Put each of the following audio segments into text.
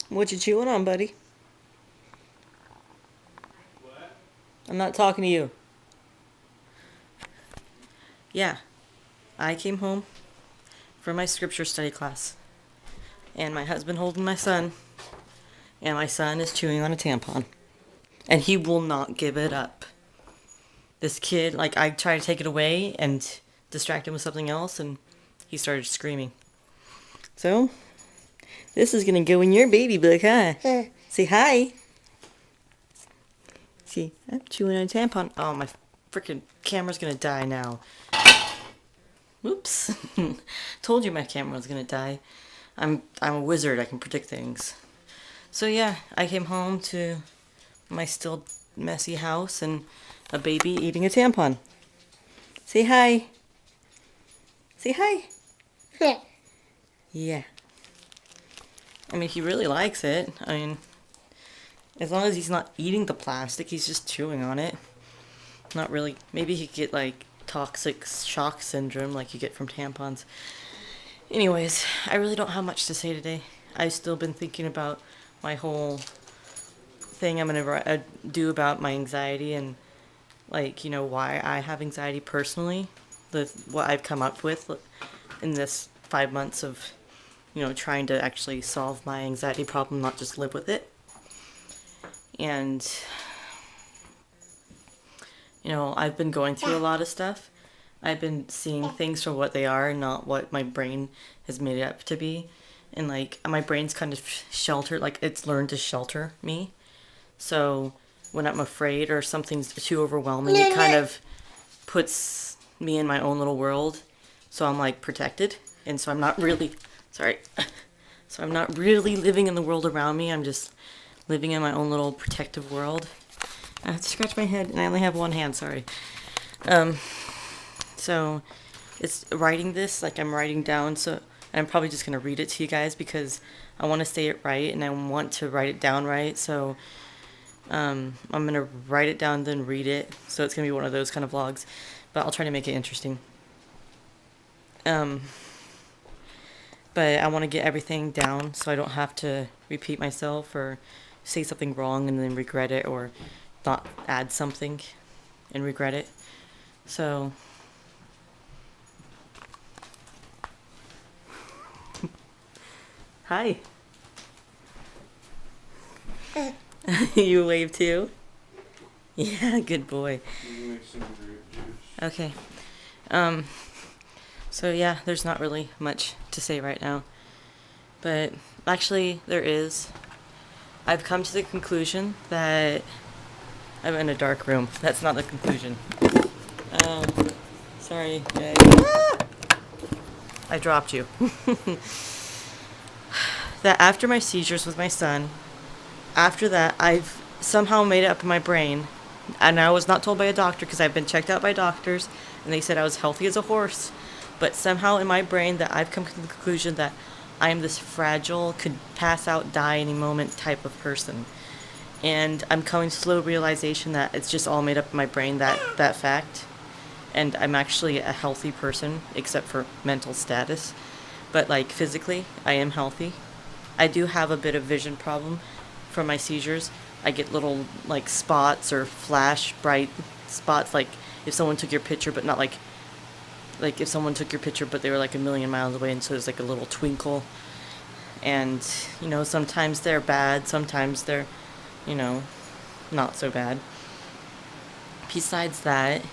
What you chewing on, buddy? What? I'm not talking to you. Yeah, I came home from my scripture study class, and my husband holding my son, and my son is chewing on a tampon, and he will not give it up. This kid, like, I tried to take it away and distract him with something else, and he started screaming. So, this is gonna go in your baby book, huh? Say hi. See, I'm chewing on a tampon. Oh, my freaking camera's gonna die now. Oops. Told you my camera was gonna die. I'm a wizard. I can predict things. So yeah, I came home to my still messy house and a baby eating a tampon. Say hi. Say hi. Yeah. I mean, he really likes it. I mean, as long as he's not eating the plastic, he's just chewing on it. Not really. Maybe he could get like toxic shock syndrome like you get from tampons. Anyways, I really don't have much to say today. I've still been thinking about my whole thing I'm going to do about my anxiety and, like, you know, why I have anxiety personally. What I've come up with in this 5 months of, you know, trying to actually solve my anxiety problem, not just live with it. And, you know, I've been going through a lot of stuff. I've been seeing things for what they are, not what my brain has made it up to be. And, like, my brain's kind of sheltered, like, it's learned to shelter me. So, when I'm afraid or something's too overwhelming, it kind of puts me in my own little world. So I'm, like, protected. And so I'm not really, sorry. So I'm not really living in the world around me. I'm just living in my own little protective world. I have to scratch my head, and I only have one hand, sorry. So it's writing this, like I'm writing down, so I'm probably just going to read it to you guys because I want to say it right, and I want to write it down right, so I'm going to write it down, then read it, so it's going to be one of those kind of vlogs, but I'll try to make it interesting. But I want to get everything down so I don't have to repeat myself or say something wrong and then regret it, or not add something and regret it. So hi. You wave too? Yeah, good boy. You make some grape juice. Okay. So yeah, there's not really much to say right now. But actually there is. I've come to the conclusion that I'm in a dark room. That's not the conclusion. Sorry, guys. I dropped you. That after my seizures with my son, after that, I've somehow made it up in my brain, and I was not told by a doctor because I've been checked out by doctors, and they said I was healthy as a horse, but somehow in my brain that I've come to the conclusion that I am this fragile, could pass out, die any moment type of person. And I'm coming to slow realization that it's just all made up in my brain, that fact. And I'm actually a healthy person, except for mental status. But, like, physically, I am healthy. I do have a bit of vision problem from my seizures. I get little, like, spots or flash bright spots, like if someone took your picture, but not like if someone took your picture, but they were like a million miles away, and so there's like a little twinkle. And, you know, sometimes they're bad, sometimes they're, you know, not so bad. Besides that,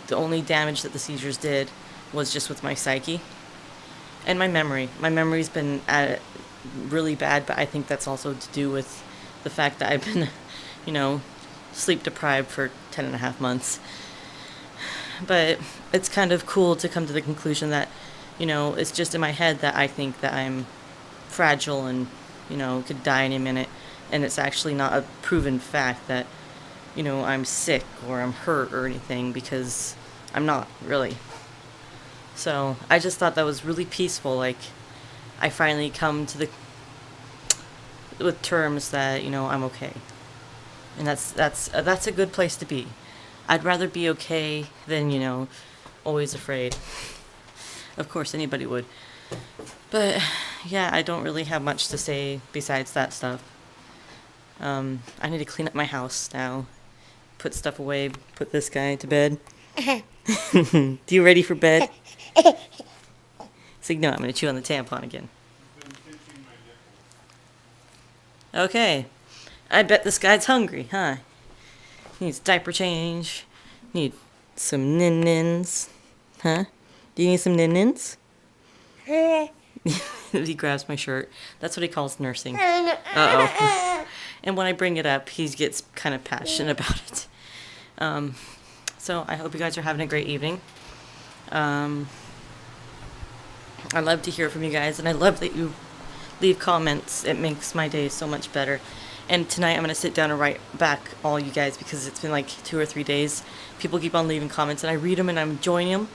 the only damage that the seizures did was just with my psyche and my memory. My memory's been really bad, but I think that's also to do with the fact that I've been, you know, sleep deprived for 10 and a half months. But it's kind of cool to come to the conclusion that, you know, it's just in my head that I think that I'm fragile and, you know, could die any minute. And it's actually not a proven fact that, you know, I'm sick or I'm hurt or anything, because I'm not, really. So I just thought that was really peaceful. Like, I finally come to with terms that, you know, I'm okay. And that's a good place to be. I'd rather be okay than, you know, always afraid. Of course, anybody would. But, yeah, I don't really have much to say besides that stuff. I need to clean up my house now. Put stuff away, put this guy to bed. Do you ready for bed? So, no, I'm going to chew on the tampon again. Been pinching my nipple. Okay. I bet this guy's hungry, huh? Needs diaper change. Need some nin-nins. Huh? Do you need some nin-nins? He grabs my shirt. That's what he calls nursing. Uh-oh. And when I bring it up, he gets kind of passionate about it. So I hope you guys are having a great evening. I love to hear from you guys, and I love that you leave comments. It makes my day so much better. And tonight I'm going to sit down and write back all you guys because it's been like 2 or 3 days. People keep on leaving comments, and I read them and I'm enjoying them.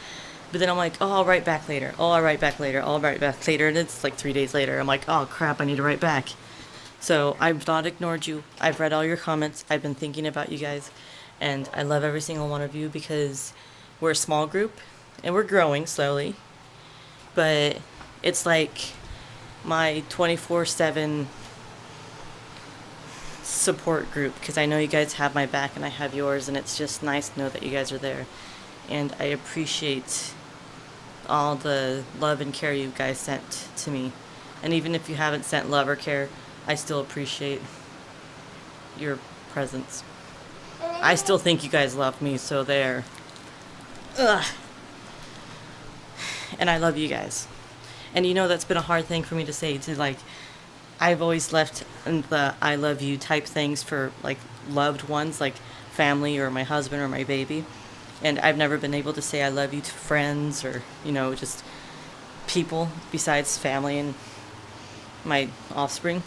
But then I'm like, oh, I'll write back later. Oh, I'll write back later. I'll write back later. And it's like 3 days later. I'm like, oh, crap, I need to write back. So I've not ignored you. I've read all your comments. I've been thinking about you guys. And I love every single one of you because we're a small group and we're growing slowly. But it's like my 24/7 support group because I know you guys have my back and I have yours, and it's just nice to know that you guys are there. And I appreciate all the love and care you guys sent to me. And even if you haven't sent love or care, I still appreciate your presence. I still think you guys love me, so there. Ugh. And I love you guys. And you know that's been a hard thing for me to say, to like, I've always left the I love you type things for like loved ones, like family or my husband or my baby. And I've never been able to say I love you to friends or, you know, just people besides family and my offspring.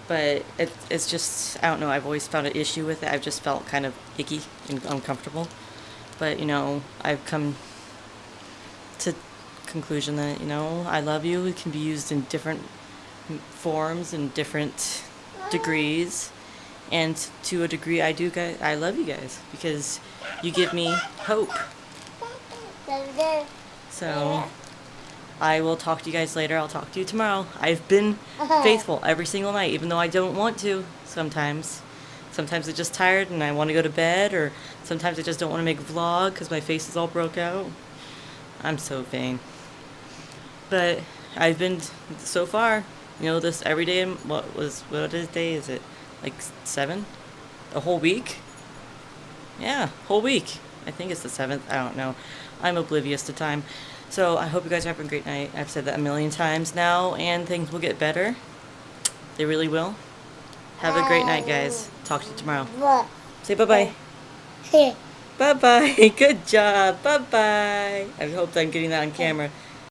But it's just, I don't know, I've always found an issue with it. I've just felt kind of icky and uncomfortable. But, you know, I've come to conclusion that, you know, I love you. It can be used in different forms and different degrees. And to a degree, I love you guys because you give me hope. So I will talk to you guys later. I'll talk to you tomorrow. I've been faithful every single night, even though I don't want to sometimes. Sometimes I'm just tired and I want to go to bed, or sometimes I just don't want to make a vlog because my face is all broke out. I'm so vain. But I've been, so far, you know, this every day, what day is it? Like 7? A whole week? Yeah, whole week. I think it's the 7th. I don't know. I'm oblivious to time. So I hope you guys are having a great night. I've said that a million times now, and things will get better. They really will. Have a great night, guys. Talk to you tomorrow. Say bye-bye. Bye-bye. Good job. Bye-bye. I hope I'm getting that on camera.